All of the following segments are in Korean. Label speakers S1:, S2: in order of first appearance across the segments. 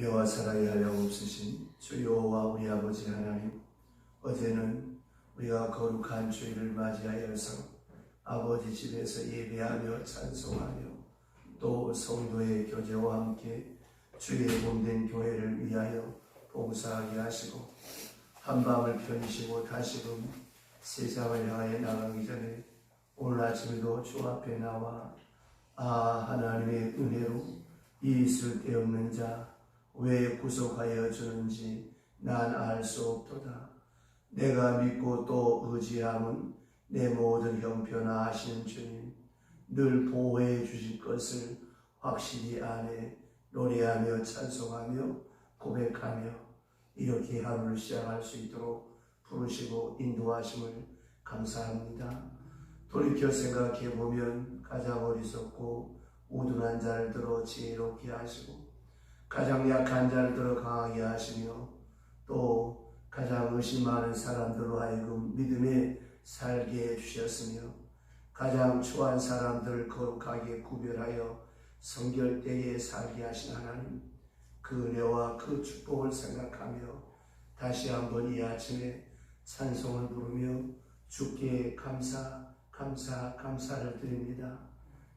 S1: 은혜와 사랑이 한량없으신 주 여호와 우리 아버지 하나님, 어제는 우리가 거룩한 주일을 맞이하여서 아버지 집에서 예배하며 찬송하며 또 성도의 교제와 함께 주의 몸된 교회를 위하여 봉사하게 하시고 한밤을 편히쉬고 다시금 세상을 향해 나가기 전에 오늘 아침에도 주 앞에 나와 하나님의 은혜로 이 있을 데 없는 자 왜 구속하여 주는지 난 알 수 없도다. 내가 믿고 또 의지함은 내 모든 형편아 하시는 주님, 늘 보호해 주실 것을 확실히 아네. 노래하며 찬송하며 고백하며 이렇게 하루를 시작할 수 있도록 부르시고 인도하심을 감사합니다. 돌이켜 생각해보면 가장 어리석고 우둔한 자를 들어 지혜롭게 하시고 가장 약한 자를 들어 강하게 하시며 또 가장 의심 많은 사람들로 하여금 믿음에 살게 해주셨으며 가장 추한 사람들을 거룩하게 구별하여 성결되게 살게 하신 하나님, 그 은혜와 그 축복을 생각하며 다시 한번 이 아침에 찬송을 부르며 주께 감사를 드립니다.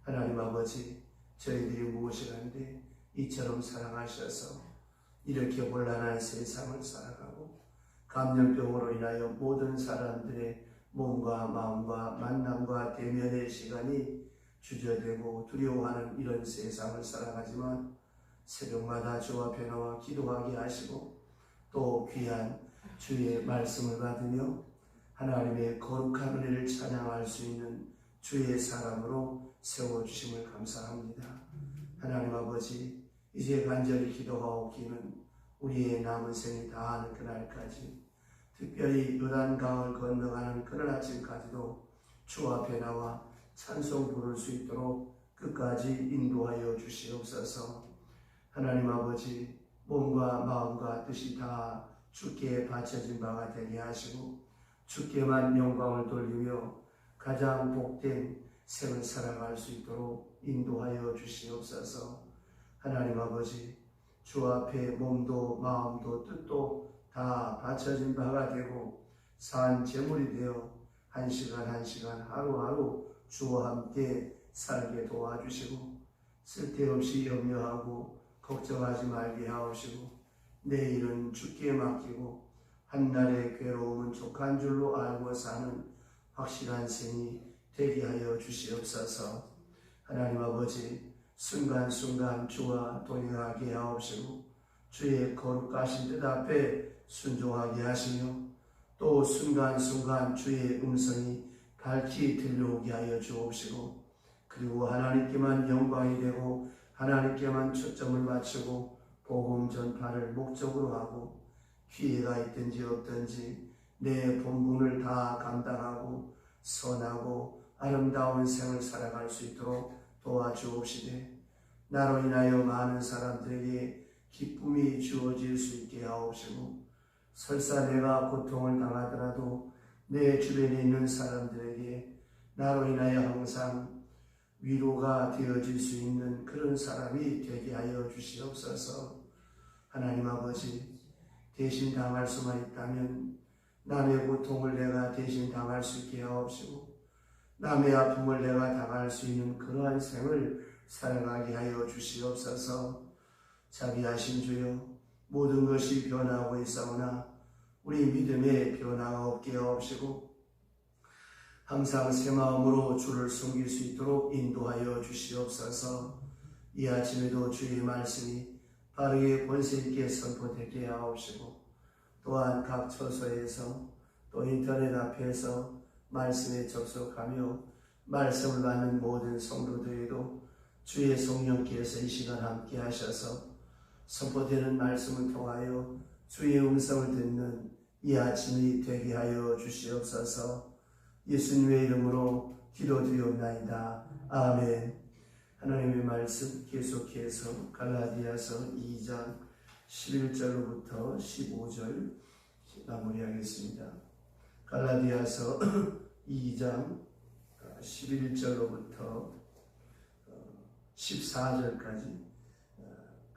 S1: 하나님 아버지, 저희들이 무엇이라는데 이처럼 사랑하셔서 이렇게 혼란한 세상을 살아가고 감염병으로 인하여 모든 사람들의 몸과 마음과 만남과 대면의 시간이 주저되고 두려워하는 이런 세상을 살아가지만 새벽마다 주 앞에 나와 기도하게 하시고 또 귀한 주의 말씀을 받으며 하나님의 거룩한 은혜를 찬양할 수 있는 주의 사람으로 세워주심을 감사합니다. 하나님 아버지, 이제 간절히 기도하옵기는 우리의 남은 생이 다하는 그날까지, 특별히 요단강을 건너가는 그날 아침까지도 주 앞에 나와 찬송 부를 수 있도록 끝까지 인도하여 주시옵소서. 하나님 아버지, 몸과 마음과 뜻이 다 주께 바쳐진 바가 되게 하시고 주께만 영광을 돌리며 가장 복된 생을 살아갈 수 있도록 인도하여 주시옵소서. 하나님 아버지, 주 앞에 몸도 마음도 뜻도 다 바쳐진 바가 되고 산 제물이 되어 한 시간 한 시간 하루하루 주와 함께 살게 도와주시고 쓸데없이 염려하고 걱정하지 말게 하옵시고 내일은 주께 맡기고 한날의 괴로움은 족한 줄로 알고 사는 확실한 생이 되게 하여 주시옵소서. 하나님 아버지, 순간순간 주와 동행하게 하옵시고 주의 거룩하신 뜻 앞에 순종하게 하시며 또 순간순간 주의 음성이 밝히 들려오게 하여 주옵시고 그리고 하나님께만 영광이 되고 하나님께만 초점을 맞추고 복음 전파를 목적으로 하고 기회가 있든지 없든지 내 본분을 다 감당하고 선하고 아름다운 생을 살아갈 수 있도록 도와주옵시되 나로 인하여 많은 사람들에게 기쁨이 주어질 수 있게 하옵시고 설사 내가 고통을 당하더라도 내 주변에 있는 사람들에게 나로 인하여 항상 위로가 되어질 수 있는 그런 사람이 되게 하여 주시옵소서. 하나님 아버지, 대신 당할 수만 있다면 남의 고통을 내가 대신 당할 수 있게 하옵시고 남의 아픔을 내가 당할 수 있는 그러한 생을 살아가게 하여 주시옵소서. 자비하신 주여, 모든 것이 변하고 있사오나 우리 믿음에 변화가 없게 하옵시고 항상 새 마음으로 주를 섬길 수 있도록 인도하여 주시옵소서. 이 아침에도 주의 말씀이 빠르게 권세 있게 선포되게 하옵시고 또한 각 처소에서 또 인터넷 앞에서 말씀에 접속하며 말씀을 받는 모든 성도들에도 주의 성령께서 이 시간 함께 하셔서 선포되는 말씀을 통하여 주의 음성을 듣는 이 아침이 되게 하여 주시옵소서. 예수님의 이름으로 기도드리옵나이다. 아멘. 하나님의 말씀 계속해서 갈라디아서 2장 11절로부터 15절 마무리하겠습니다. 갈라디아서 2장 11절로부터 14절까지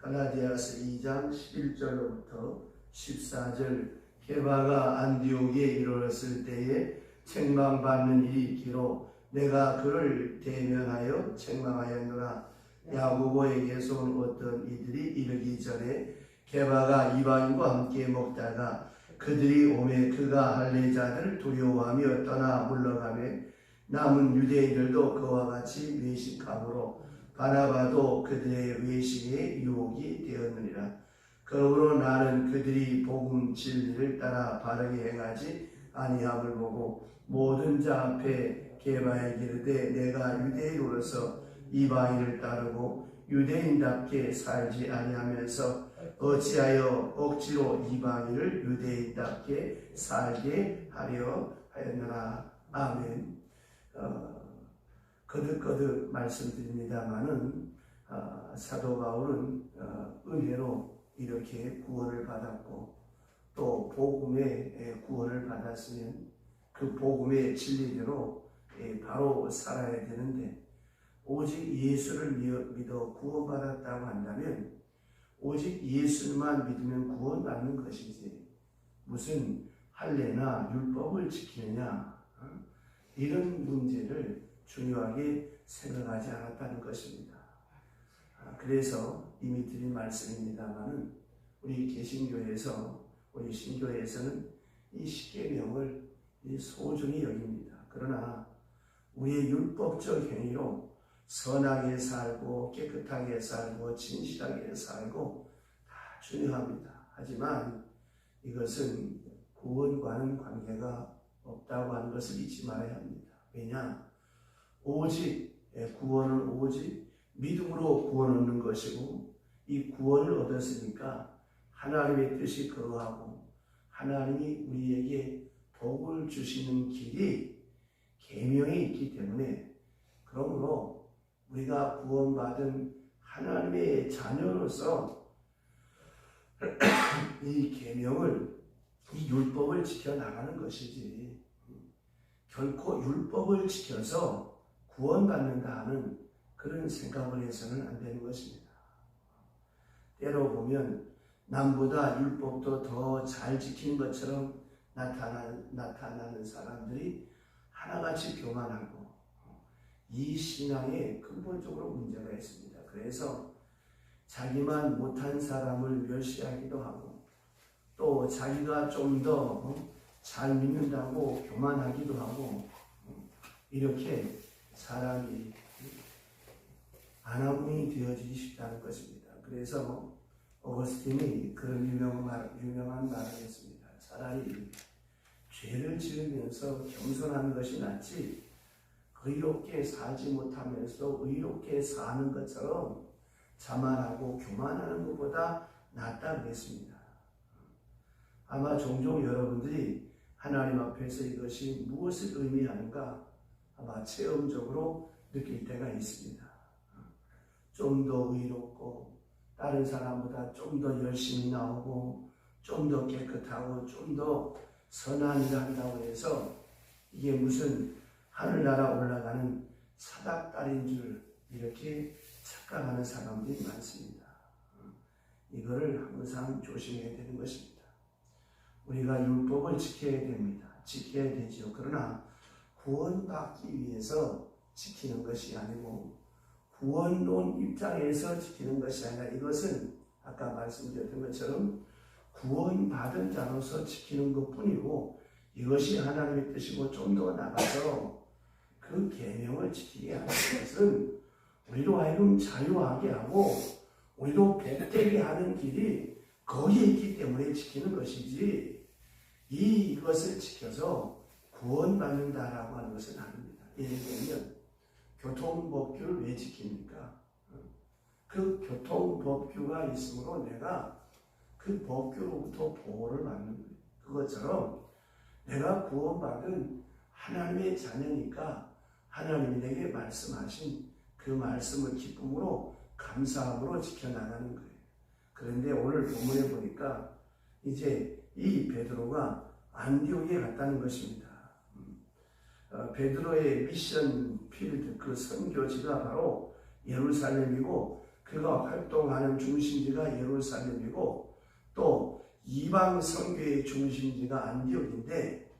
S1: 갈라디아서 2장 11절로부터 14절 게바가 안디옥에 이르렀을 때에 책망받는 일이 있기로 내가 그를 대면하여 책망하였노라. 야고보에게서 온 어떤 이들이 이르기 전에 게바가 이방인과 함께 먹다가 그들이 오매 그가 할례 자들을 두려워하며 떠나 물러가매 남은 유대인들도 그와 같이 외식함으로 바나바도 그들의 외식에 유혹이 되었느니라. 그러므로 나는 그들이 복음 진리를 따라 바르게 행하지 아니함을 보고 모든 자 앞에 게바에게 이르되 내가 유대인으로서 이방인을 따르고 유대인답게 살지 아니하면서 어찌하여 억지로 이방인을 유대인답게 살게 하려 하였느라. 아멘. 거듭거듭 말씀드립니다마는 사도 바울은 은혜로 이렇게 구원을 받았고 또 복음의 구원을 받았으면 그 복음의 진리대로 바로 살아야 되는데 오직 예수를 믿어 구원받았다고 한다면 오직 예수만 믿으면 구원받는 것이지 무슨 할례나 율법을 지키느냐 이런 문제를 중요하게 생각하지 않았다는 것입니다. 그래서 이미 드린 말씀입니다만은 우리 개신교에서 우리 신교에서는 이 십계명을 소중히 여깁니다. 그러나 우리의 율법적 행위로 선하게 살고 깨끗하게 살고 진실하게 살고 다 중요합니다. 하지만 이것은 구원과는 관계가 없다고 하는 것을 잊지 말아야 합니다. 왜냐? 구원은 오직 믿음으로 구원 얻는 것이고 이 구원을 얻었으니까 하나님의 뜻이 거하고 하나님이 우리에게 복을 주시는 길이 계명이 있기 때문에 그러므로 우리가 구원받은 하나님의 자녀로서 이 계명을 이 율법을 지켜나가는 것이지 결코 율법을 지켜서 구원받는다 하는 그런 생각을 해서는 안 되는 것입니다. 때로 보면 남보다 율법도 더 잘 지키는 것처럼 나타나는 사람들이 하나같이 교만하고 이 신앙에 근본적으로 문제가 있습니다. 그래서 자기만 못한 사람을 멸시하기도 하고 또 자기가 좀 더 잘 믿는다고 교만하기도 하고 이렇게 사람이 안하분이 되어지기 쉽다는 것입니다. 그래서 어거스틴이 그런 유명한 말을 했습니다. 차라리 죄를 지으면서 겸손하는 것이 낫지 의롭게 살지 못하면서 의롭게 사는 것처럼 자만하고 교만하는 것보다 낫다 그랬습니다. 아마 종종 여러분들이 하나님 앞에서 이것이 무엇을 의미하는가 아마 체험적으로 느낄 때가 있습니다. 좀 더 의롭고 다른 사람보다 좀 더 열심히 나오고 좀 더 깨끗하고 좀 더 선한 일을 한다고 해서 이게 무슨 하늘나라 올라가는 사닥다리인 줄 이렇게 착각하는 사람들이 많습니다. 이거를 항상 조심해야 되는 것입니다. 우리가 율법을 지켜야 됩니다. 지켜야 되죠. 그러나 구원받기 위해서 지키는 것이 아니고 구원론 입장에서 지키는 것이 아니라 이것은 아까 말씀드렸던 것처럼 구원받은 자로서 지키는 것뿐이고 이것이 하나님의 뜻이고 좀 더 나가서 그 계명을 지키게 하는 것은 우리로 하여금 자유하게 하고 우리로 복되게 하는 길이 거기에 있기 때문에 지키는 것이지 이것을 지켜서 구원받는다라고 하는 것은 아닙니다. 예를 들면 교통법규를 왜 지킵니까? 그 교통법규가 있으므로 내가 그 법규로부터 보호를 받는 거예요. 그것처럼 내가 구원받은 하나님의 자녀니까 하나님이 내게 말씀하신 그 말씀을 기쁨으로 감사함으로 지켜나가는 거예요. 그런데 오늘 본문에 보니까 이제 이 베드로가 안디옥에 갔다는 것입니다. 베드로의 미션 필드 그 선교지가 바로 예루살렘이고 그 그가 활동하는 중심지가 예루살렘이고 또 이방 선교의 중심지가 안디옥인데,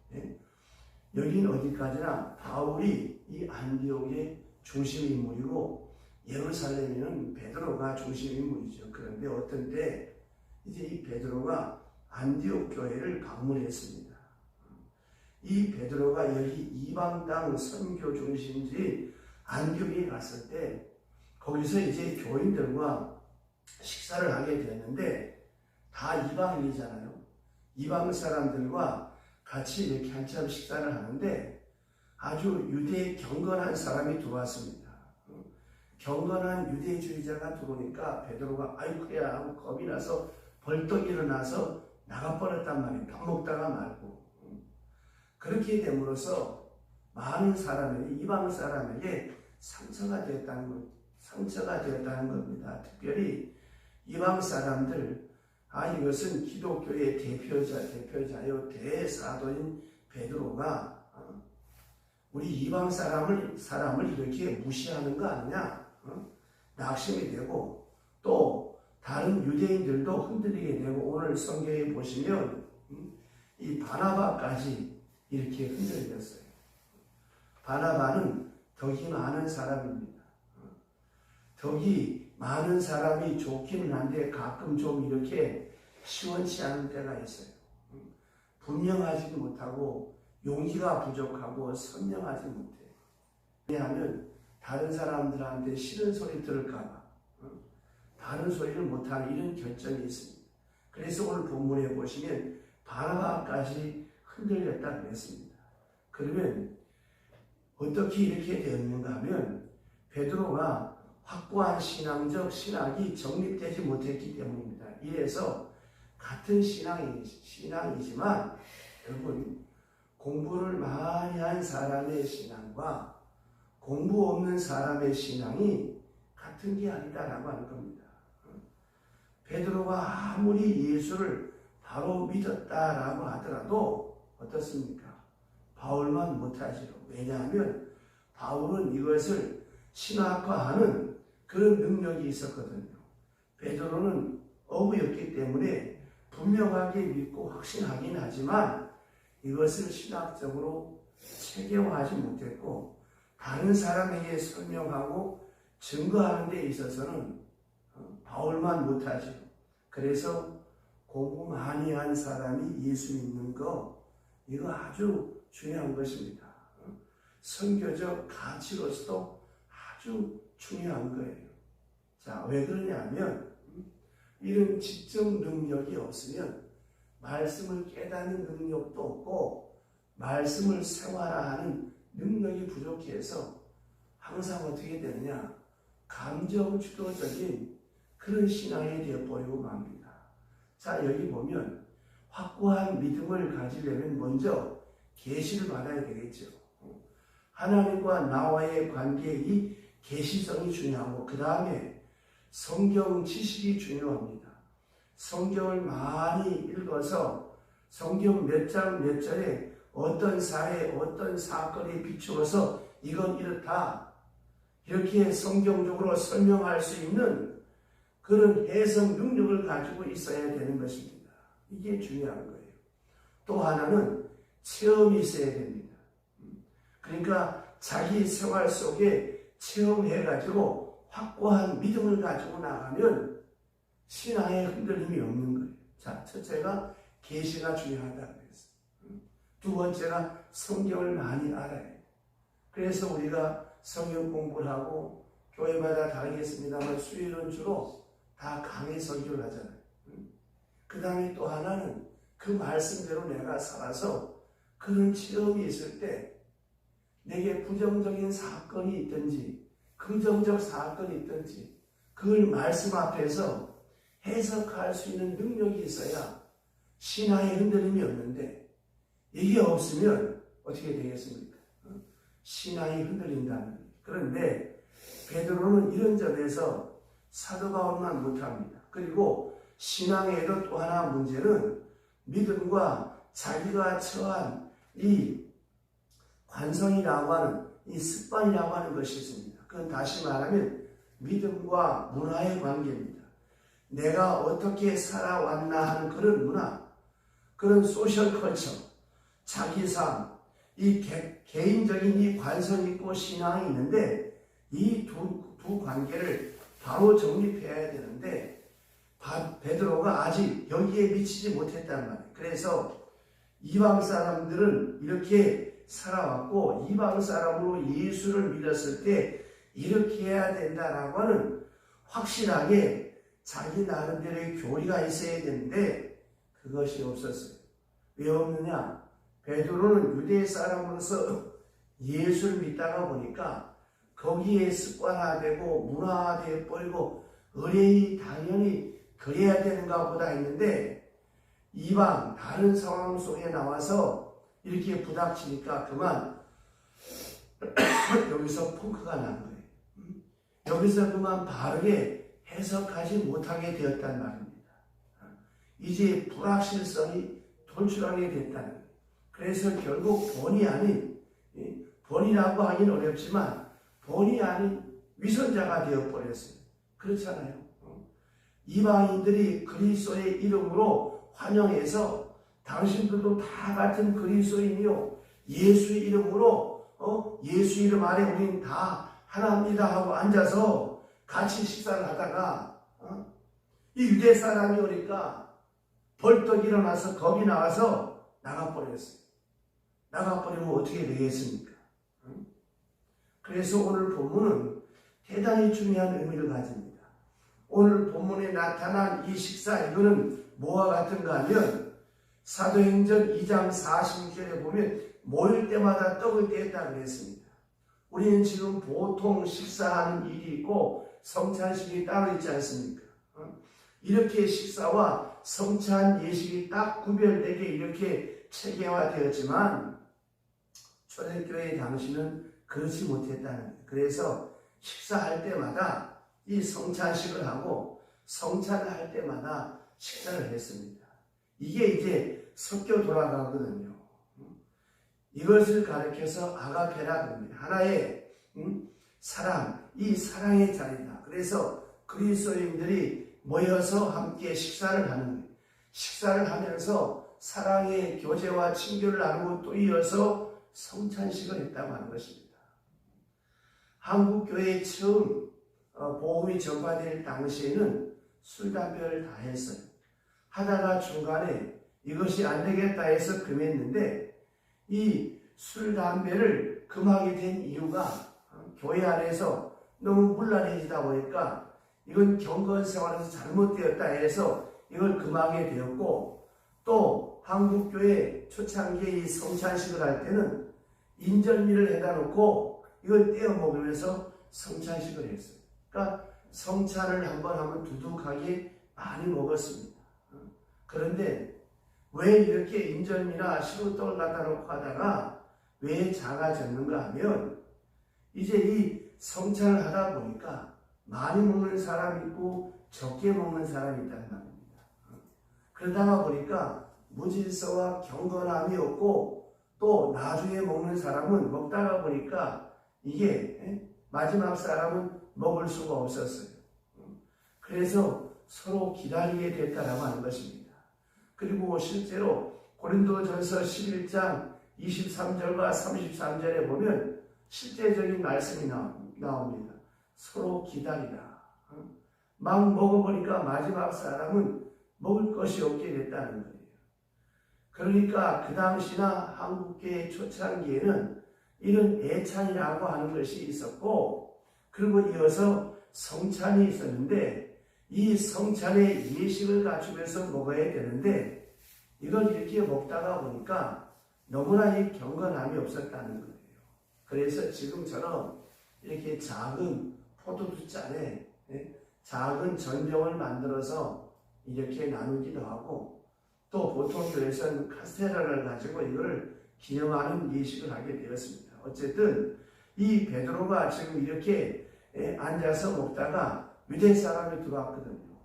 S1: 여기는 어디까지나 바울이 이 안디옥의 중심 인물이고 예루살렘에는 베드로가 중심 인물이죠. 그런데 어떤 때 이제 이 베드로가 안디옥 교회를 방문했습니다. 이 베드로가 여기 이방 땅 선교 중심지 안디옥에 갔을 때 거기서 이제 교인들과 식사를 하게 됐는데 다 이방인이잖아요. 이방 사람들과 같이 이렇게 한참 식사를 하는데 아주 유대에 경건한 사람이 들어왔습니다. 경건한 유대주의자가 들어오니까 베드로가 아이쿠야 하고 겁이 나서 벌떡 일어나서 나가버렸단 말이에요. 밥 먹다가 말고. 그렇게 됨으로써 많은 사람에게, 이방 사람에게 상처가 되었다는 겁니다. 특별히 이방 사람들, 이것은 기독교의 대표자요 대사도인 베드로가 우리 이방 사람을 이렇게 무시하는 거 아니냐, 낙심이 되고 또 다른 유대인들도 흔들리게 되고, 오늘 성경에 보시면 이 바나바까지 이렇게 흔들렸어요. 바나바는 덕이 많은 사람입니다. 덕이 많은 사람이 좋기는 한데 가끔 좀 이렇게 시원치 않은 때가 있어요. 분명하지 못하고 용기가 부족하고 선명하지 못해요. 왜냐하면 다른 사람들한테 싫은 소리 들을까봐 다른 소리를 못하는 이런 결정이 있습니다. 그래서 오늘 본문에 보시면 바나바까지 흔들렸다고 했습니다. 그러면 어떻게 이렇게 되었는가 하면 베드로가 확고한 신학이 정립되지 못했기 때문입니다. 이래서 같은 신앙이지만 여러분, 공부를 많이 한 사람의 신앙과 공부 없는 사람의 신앙이 같은 게 아니다라고 하는 겁니다. 베드로가 아무리 예수를 바로 믿었다라고 하더라도 어떻습니까? 바울만 못하지요. 왜냐하면 바울은 이것을 신학화하는 그런 능력이 있었거든요. 베드로는 어부였기 때문에 분명하게 믿고 확신하긴 하지만 이것을 신학적으로 체계화하지 못했고 다른 사람에게 설명하고 증거하는 데 있어서는 바울만 못하죠. 그래서 공부 많이 한 사람이 예수 믿는 거, 이거 아주 중요한 것입니다. 선교적 가치로서도 아주 중요한 거예요. 자, 왜 그러냐면 이런 지적 능력이 없으면 말씀을 깨닫는 능력도 없고 말씀을 생활화하는 능력이 부족해서 항상 어떻게 되느냐, 감정 주도적인 그런 신앙이 되어버리고 맙니다. 자, 여기 보면 확고한 믿음을 가지려면 먼저 계시를 받아야 되겠죠. 하나님과 나와의 관계의 이 계시성이 중요하고 그 다음에 성경 지식이 중요합니다. 성경을 많이 읽어서 성경 몇 장 몇 절에 어떤 사회, 어떤 사건에 비추어서 이건 이렇다, 이렇게 성경적으로 설명할 수 있는 그런 해석 능력을 가지고 있어야 되는 것입니다. 이게 중요한 거예요. 또 하나는 체험이 있어야 됩니다. 그러니까 자기 생활 속에 체험해가지고 확고한 믿음을 가지고 나가면 신앙에 흔들림이 없는 거예요. 자, 첫째가 계시가 중요하다고 했어요. 두 번째가 성경을 많이 알아야 해요. 그래서 우리가 성경 공부를 하고 교회마다 다르겠습니다만 수요일은 주로 다 강의 설교를 하잖아요. 그 다음에 또 하나는 그 말씀대로 내가 살아서 그런 체험이 있을 때 내게 부정적인 사건이 있든지 긍정적 사건이 있든지 그걸 말씀 앞에서 해석할 수 있는 능력이 있어야 신앙의 흔들림이 없는데, 이게 없으면 어떻게 되겠습니까? 신앙이 흔들린다는 거예요. 그런데 베드로는 이런 점에서 사도 바울만 못합니다. 그리고 신앙에도 또 하나 문제는 믿음과 자기가 처한 이 관성이라고 하는 이 습관이라고 하는 것이 있습니다. 그건 다시 말하면 믿음과 문화의 관계입니다. 내가 어떻게 살아왔나 하는 그런 문화, 그런 소셜 컬처, 자기 삶, 이 개인적인 이 관성이 있고 신앙이 있는데 이 두 관계를 바로 정립해야 되는데 베드로가 아직 여기에 미치지 못했단 말이에요. 그래서 이방 사람들은 이렇게 살아왔고 이방 사람으로 예수를 믿었을 때 이렇게 해야 된다라고 하는 확실하게 자기 나름대로의 교리가 있어야 되는데 그것이 없었어요. 왜 없느냐? 베드로는 유대 사람으로서 예수를 믿다가 보니까 거기에 습관화되고 문화화되어 버리고 의뢰이 당연히 그래야 되는가 보다 했는데 이방 다른 상황 속에 나와서 이렇게 부닥치니까 그만 여기서 펑크가 난 거예요. 여기서 그만 바르게 해석하지 못하게 되었단 말입니다. 이제 불확실성이 돌출하게 됐다는 거예요. 그래서 결국 본이 아닌, 본이라고 하긴 어렵지만 본이 아닌 위선자가 되어버렸어요. 그렇잖아요. 이방인들이 그리스도의 이름으로 환영해서 당신들도 다 같은 그리스도인이요 예수의 이름으로 예수 이름 아래 우리는 다 하나입니다 하고 앉아서 같이 식사를 하다가 이 유대 사람이 오니까 벌떡 일어나서 겁이 나와서 나가버렸어요. 나가버리면 어떻게 되겠습니까? 그래서 오늘 본문은 대단히 중요한 의미를 가집니다. 오늘 본문에 나타난 이 식사, 이거는 뭐와 같은가 하면 사도행전 2장 46절에 보면 모일 때마다 떡을 떼었다고 했습니다. 우리는 지금 보통 식사하는 일이 있고 성찬식이 따로 있지 않습니까? 이렇게 식사와 성찬 예식이 딱 구별되게 이렇게 체계화되었지만 초대교회 당시는 그렇지 못했다는 거예요. 그래서 식사할 때마다 이 성찬식을 하고 성찬을 할 때마다 식사를 했습니다. 이게 이제 섞여 돌아가거든요. 이것을 가르쳐서 아가페라 그럽니다. 하나의 사랑, 이 사랑의 자리다. 그래서 그리스도인들이 모여서 함께 식사를 하는 거예요. 식사를 하면서 사랑의 교제와 친교를 나누고 또 이어서 성찬식을 했다고 하는 것입니다. 한국교회에 처음 복음이 전파될 당시에는 술, 담배를 다 했어요. 하다가 중간에 이것이 안 되겠다 해서 금했는데 이 술, 담배를 금하게 된 이유가 교회 안에서 너무 문란해지다 보니까 이건 경건생활에서 잘못되었다 해서 이걸 금하게 되었고 또 한국교회 초창기에 이 성찬식을 할 때는 인절미를 해다 놓고 이걸 떼어 먹으면서 성찬식을 했어요. 그러니까 성찬을 한번 하면 두둑하게 많이 먹었습니다. 그런데 왜 이렇게 인절미나 시루떡을 갖다 놓고 하다가 왜 작아졌는가 하면 이제 이 성찬을 하다 보니까 많이 먹는 사람이 있고 적게 먹는 사람이 있다는 말입니다. 그러다가 보니까 무질서와 경건함이 없고 또 나중에 먹는 사람은 먹다가 보니까 이게 마지막 사람은 먹을 수가 없었어요. 그래서 서로 기다리게 됐다라고 하는 것입니다. 그리고 실제로 고린도전서 11장 23절과 33절에 보면 실제적인 말씀이 나옵니다. 서로 기다리라. 막 먹어보니까 마지막 사람은 먹을 것이 없게 됐다는 거예요. 그러니까 그 당시나 한국교회 초창기에는 이런 애찬이라고 하는 것이 있었고 그리고 이어서 성찬이 있었는데 이 성찬의 예식을 갖추면서 먹어야 되는데 이걸 이렇게 먹다가 보니까 너무나 이 경건함이 없었다는 거예요. 그래서 지금처럼 이렇게 작은 포도주 잔에 작은 전병을 만들어서 이렇게 나누기도 하고 또 보통 교회에서는 카스테라를 가지고 이걸 기념하는 예식을 하게 되었습니다. 어쨌든 이 베드로가 지금 이렇게 앉아서 먹다가 유대 사람이 들어왔거든요.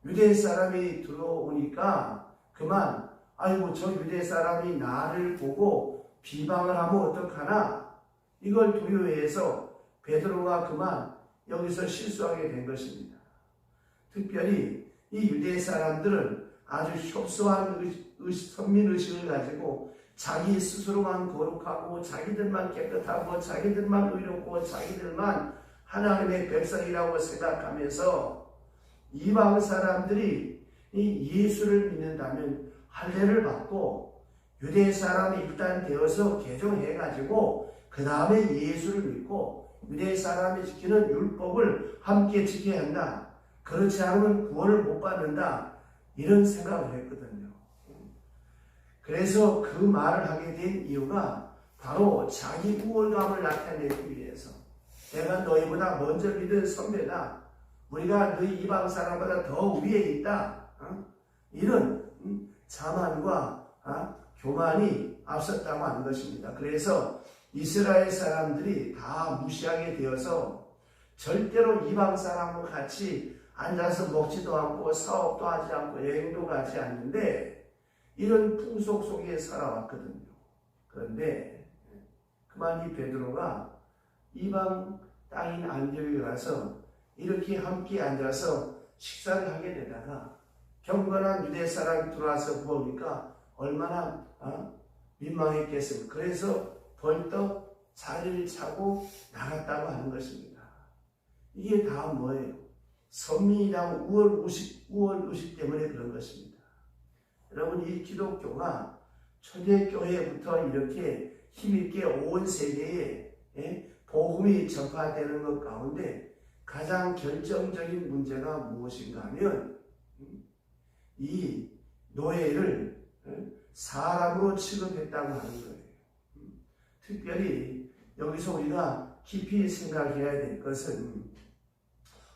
S1: 유대 사람이 들어오니까 그만 아이고 저 유대 사람이 나를 보고 비방을 하면 어떡하나 이걸 두려워해서 베드로가 그만 여기서 실수하게 된 것입니다. 특별히 이 유대 사람들은 아주 협소한 선민의식을 가지고 자기 스스로만 거룩하고 자기들만 깨끗하고 자기들만 의롭고 자기들만 하나님의 백성이라고 생각하면서 이방 사람들이 이 예수를 믿는다면 할례를 받고 유대 사람이 일단 되어서 개종해가지고 그 다음에 예수를 믿고 유대 사람이 지키는 율법을 함께 지켜야 한다. 그렇지 않으면 구원을 못 받는다. 이런 생각을 했거든요. 그래서 그 말을 하게 된 이유가 바로 자기 우월감을 나타내기 위해서 내가 너희보다 먼저 믿은 선배다. 우리가 너희 이방 사람보다 더 위에 있다. 이런 자만과 교만이 앞섰다고 하는 것입니다. 그래서 이스라엘 사람들이 다 무시하게 되어서 절대로 이방 사람과 같이 앉아서 먹지도 않고 사업도 하지 않고 여행도 가지 않는데 이런 풍속 속에 살아왔거든요. 그런데 그만 이 베드로가 이방 땅인 안디옥에 가서 이렇게 함께 앉아서 식사를 하게 되다가 경건한 유대 사람이 들어와서 보니까 얼마나 민망했겠습니까? 그래서 벌떡 자리를 차고 나갔다고 하는 것입니다. 이게 다 뭐예요? 선민이랑 우월의식 때문에 그런 것입니다. 여러분, 이 기독교가 초대교회부터 이렇게 힘있게 온 세계에 복음이 전파되는 것 가운데 가장 결정적인 문제가 무엇인가 하면 이 노예를 사람으로 취급했다고 하는 거예요. 특별히 여기서 우리가 깊이 생각해야 될 것은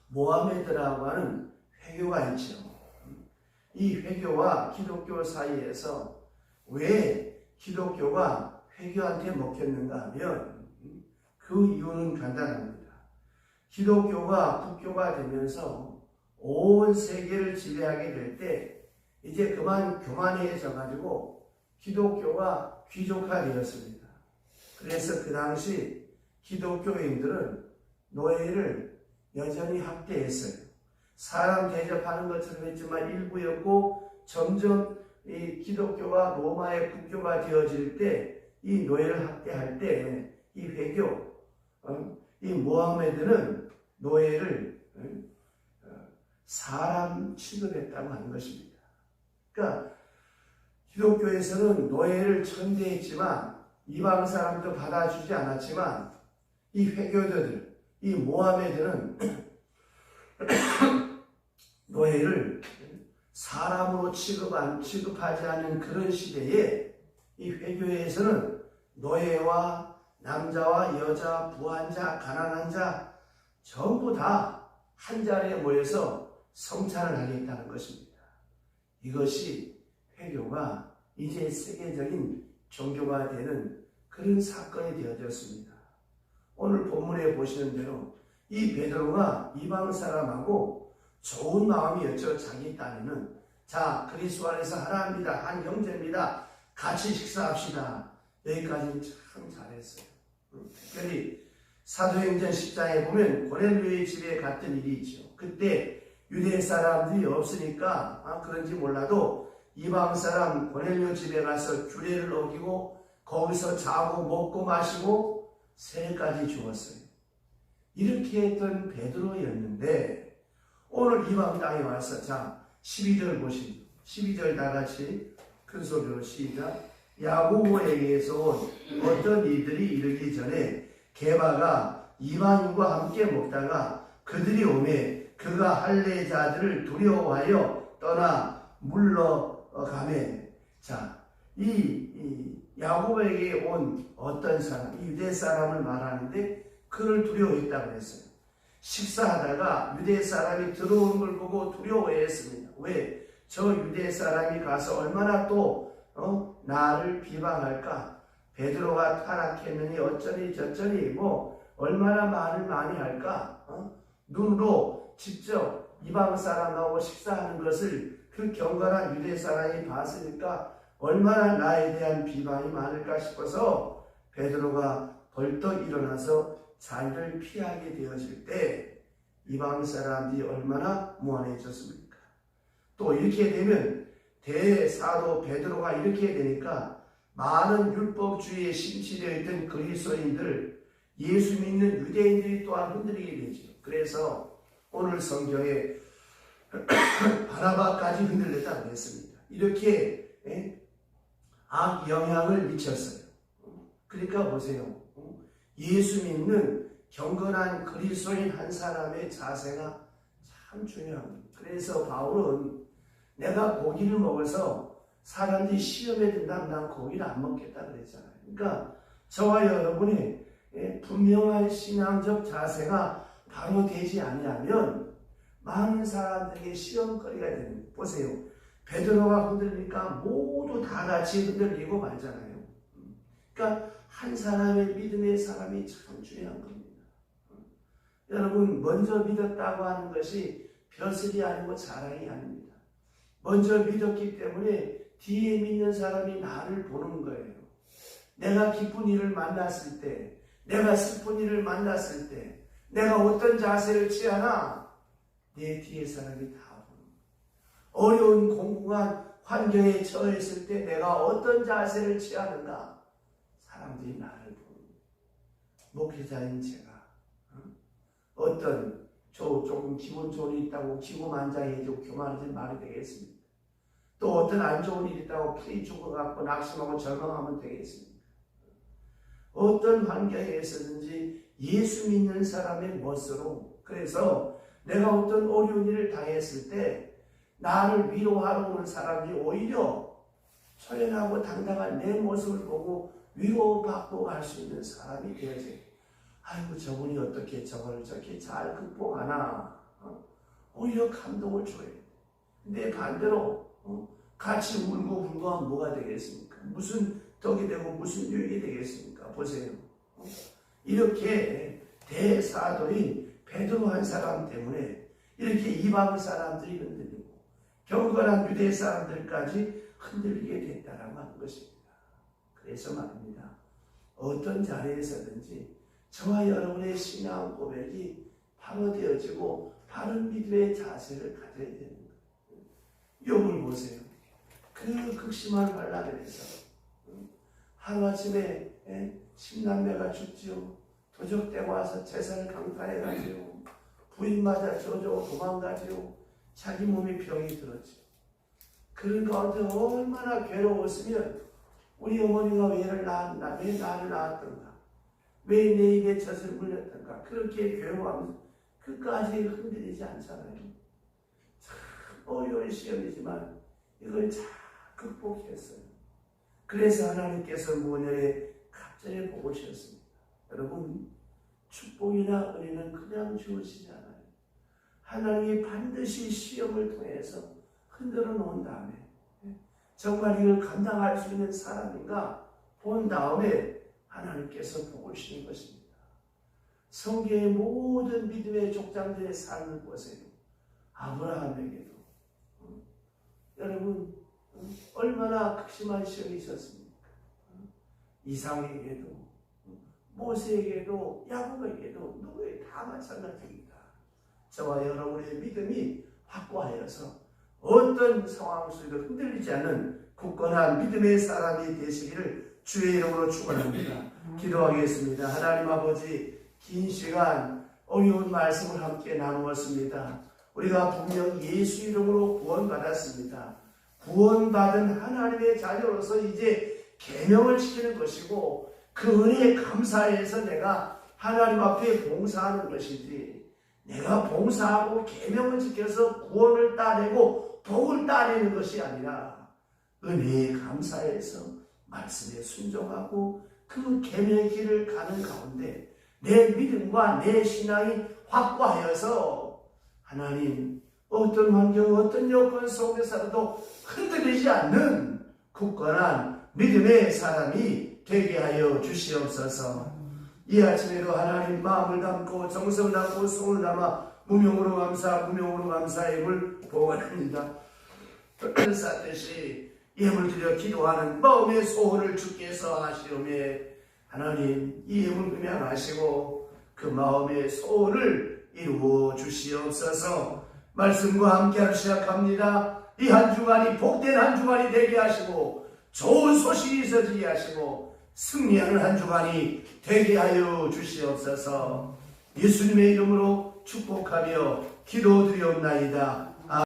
S1: 모하메드라고 하는 회교가 있죠. 이 회교와 기독교 사이에서 왜 기독교가 회교한테 먹혔는가 하면 그 이유는 간단합니다. 기독교가 국교가 되면서 온 세계를 지배하게 될 때 이제 그만 교만해져 가지고 기독교가 귀족화되었습니다. 그래서 그 당시 기독교인들은 노예를 여전히 학대했어요. 사람 대접하는 것처럼 했지만 일부였고 점점 이 기독교가 로마의 국교가 되어질 때 이 노예를 학대할 때 이 회교, 이 모하메드는 노예를 사람 취급했다고 하는 것입니다. 그러니까 기독교에서는 노예를 천대했지만 이방 사람도 받아주지 않았지만 이 회교도들, 이 모하메드는 노예를 사람으로 취급하지 않는 그런 시대에 이 회교에서는 노예와 남자와 여자, 부한 자, 가난한 자 전부 다 한 자리에 모여서 성찬을 하겠다는 것입니다. 이것이 회교가 이제 세계적인 종교가 되는 그런 사건이 되어졌습니다. 오늘 본문에 보시는 대로 이 베드로가 이방 사람하고 좋은 마음이었죠. 자기 딴에는 자, 그리스도 안에서 하나입니다. 한 형제입니다. 같이 식사합시다. 여기까지는 참 잘했어요. 특별히 사도행전 10장에 보면 고넬료의 집에 갔던 일이 있죠. 그때 유대 사람들이 없으니까 그런지 몰라도 이방 사람 고넬료 집에 가서 규례를 어기고 거기서 자고 먹고 마시고 새해까지 죽었어요. 이렇게 했던 베드로였는데 오늘 이방 땅에 와서 자 12절 보시죠. 12절 다 같이 큰 소리로 시작. 야고보에게서 온 어떤 이들이 이르기 전에 게바가 이방인과 함께 먹다가 그들이 오매 그가 할례자들을 두려워하여 떠나 물러가매. 자, 이 야고보에게 온 어떤 사람, 유대 사람을 말하는데 그를 두려워했다고 했어요. 식사하다가 유대 사람이 들어오는 걸 보고 두려워했습니다. 왜? 저 유대 사람이 가서 얼마나 또 나를 비방할까? 베드로가 타락했느니 어쩌니 저쩌니 뭐 얼마나 말을 많이 할까? 눈으로 직접 이방 사람하고 식사하는 것을 그 경건한 유대 사람이 봤으니까 얼마나 나에 대한 비방이 많을까 싶어서 베드로가 벌떡 일어나서 자리를 피하게 되어질 때 이방 사람들이 얼마나 무한해졌습니까? 또 이렇게 되면 대사도 베드로가 이렇게 되니까 많은 율법주의에 심취되어 있던 그리스도인들, 예수 믿는 유대인들이 또한 흔들리게 되죠. 그래서 오늘 성경에 바나바까지 흔들렸다고 했습니다. 이렇게 악 영향을 미쳤어요. 그러니까 보세요. 예수 믿는 경건한 그리스도인 한 사람의 자세가 참 중요합니다. 그래서 바울은 내가 고기를 먹어서 사람들이 시험에 든다면 난 고기를 안 먹겠다 그랬잖아요. 그러니까 저와 여러분의 분명한 신앙적 자세가 바로 되지 아니하면 많은 사람들에게 시험거리가 됩니다. 보세요. 베드로가 흔들리니까 모두 다 같이 흔들리고 말잖아요. 그러니까 한 사람의 믿음의 사람이 참 중요한 겁니다. 여러분, 먼저 믿었다고 하는 것이 벼슬이 아니고 자랑이 아닙니다. 먼저 믿었기 때문에 뒤에 믿는 사람이 나를 보는 거예요. 내가 기쁜 일을 만났을 때, 내가 슬픈 일을 만났을 때, 내가 어떤 자세를 취하나 내 뒤에 사람이 다 보는 거예요. 어려운 공공한 환경에 처했을 때 내가 어떤 자세를 취하는가 사람들이 나를 보는 거예요. 목회자인 제가 어떤 조금 기분 좋은 일이 있다고 기고만장해지고 교만해진 말이 되겠습니까? 또 어떤 안 좋은 일이 있다고 풀이 죽어갖고 낙심하고 절망하면 되겠습니까? 어떤 환경에 있었는지 예수 믿는 사람의 멋으로, 그래서 내가 어떤 어려운 일을 당했을 때 나를 위로하러 오는 사람들이 오히려 초연하고 당당한 내 모습을 보고 위로받고 갈 수 있는 사람이 되어져요. 아이고, 저분이 어떻게 저걸 저렇게 잘 극복하나, 오히려 감동을 줘요. 근데 반대로 같이 울고 불고하면 뭐가 되겠습니까? 무슨 덕이 되고 무슨 유익이 되겠습니까? 보세요. 이렇게 대사도인 베드로 한 사람 때문에 이렇게 이방 사람들이 흔들리고 경건한 유대 사람들까지 흔들리게 됐다라고 하는 것입니다. 그래서 말입니다. 어떤 자리에서든지 저와 여러분의 신앙 고백이 바로 되어지고 바른 믿음의 자세를 가져야 되는 거예요. 욥을 보세요. 그 극심한 환난에서 하루아침에 10남매가 죽지요. 도적대가 와서 재산을 강탈해가지고 부인 맞아 저저 도망가지요. 자기 몸에 병이 들었죠. 그런 가운데 얼마나 괴로웠으면 우리 어머니가 왜 나를 낳았던가, 왜 내 입에 젖을 물렸던가, 그렇게 괴로워하면서 끝까지 흔들리지 않잖아요. 참 어려운 시험이지만 이걸 잘 극복했어요. 그래서 하나님께서 무언에 갑자기 보고셨습니다. 여러분, 축복이나 은혜는 그냥 주어지지 않아요. 하나님이 반드시 시험을 통해서 흔들어 놓은 다음에 정말 이걸 감당할 수 있는 사람인가 본 다음에 하나님께서 보고시는 것입니다. 성경의 모든 믿음의 족장들의 삶을 보세요. 아브라함에게도 여러분 얼마나 극심한 시험이 있었습니까? 이삭에게도 모세에게도 야곱에게도 누구에게 다 마찬가지입니다. 저와 여러분의 믿음이 확고하여서 어떤 상황 속에도 흔들리지 않는 굳건한 믿음의 사람이 되시기를 주의 이름으로 축원합니다. 기도하겠습니다. 하나님 아버지, 긴 시간 어려운 말씀을 함께 나누었습니다. 우리가 분명 예수 이름으로 구원받았습니다. 구원받은 하나님의 자녀로서 이제 계명을 지키는 것이고 그 은혜에 감사해서 내가 하나님 앞에 봉사하는 것이지, 내가 봉사하고 계명을 지켜서 구원을 따내고 복을 따내는 것이 아니라 은혜에 감사해서 말씀에 순종하고 그 계명의 길을 가는 가운데 내 믿음과 내 신앙이 확고하여서 하나님 어떤 환경, 어떤 여건 속에서라도 흔들리지 않는 굳건한 믿음의 사람이 되게 하여 주시옵소서. 이 아침에도 하나님 마음을 담고 정성을 담고 손을 담아 무명으로 감사의 힘을 보관합니다. 쌓듯이 예물 드려 기도하는 마음의 소원을 주께서 하시오매 하나님 이 예물 금양하시고 그 마음의 소원을 이루어 주시옵소서. 말씀과 함께하기 시작합니다. 이 한 주간이 복된 한 주간이 되게 하시고 좋은 소식이 있어지게 하시고 승리하는 한 주간이 되게 하여 주시옵소서. 예수님의 이름으로 축복하며 기도드리옵나이다.